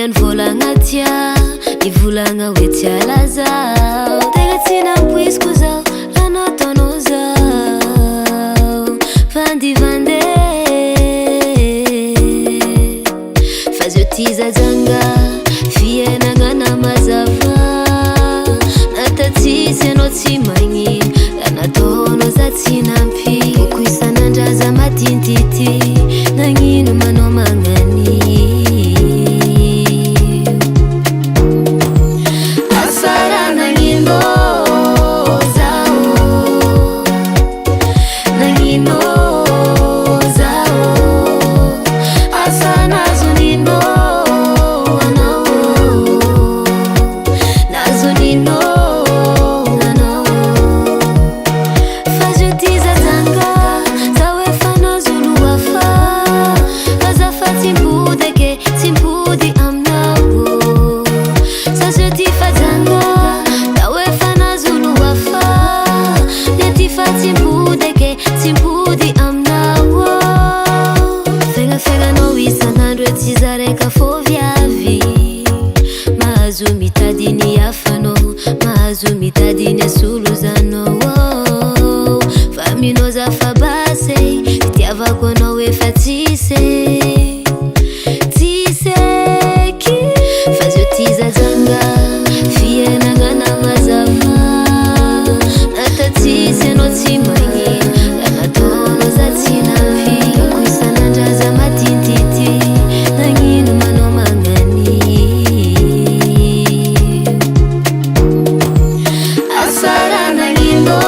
Mian volagna tia, ivolagna hoe tsy alazao. Tegna tsy nampoiziko zao, anataonao zao Vandivandeha fa zio ty zajanga fiainagna na mazava. Natatsisy anao tsy magnino, raha nataonao za tsy nampy. Koko isan'andraza matintity, nagnino manao magnanio. Asara nagnino zao, nagnino zao. Asa nazonino anao, nazonino anao. Fa zio ty zazanga, zaho efa nazolo hafa. Azafady tsimbodake, tsimbody aminao. Sa zio ty fajanga, zaho efa nazolo hafa. Le ty fa tsimbodake, tsimbody aminao. Fegnafegnanao isan'andro e tsy zareka fô viavy. Mahazo mitadiny hafanao, mahazo mitadiny asolozanao. Fa minao zafabase, fitiavako anao efa tsisy, tsiseky. Fa zio ty zajanga, fiainagna na mazava. Natatsisy anao tsy magnino, raha nataonao za tsy nampy. Koko isan'andraza matintity, nagnino manao magnanio. Asara nagnino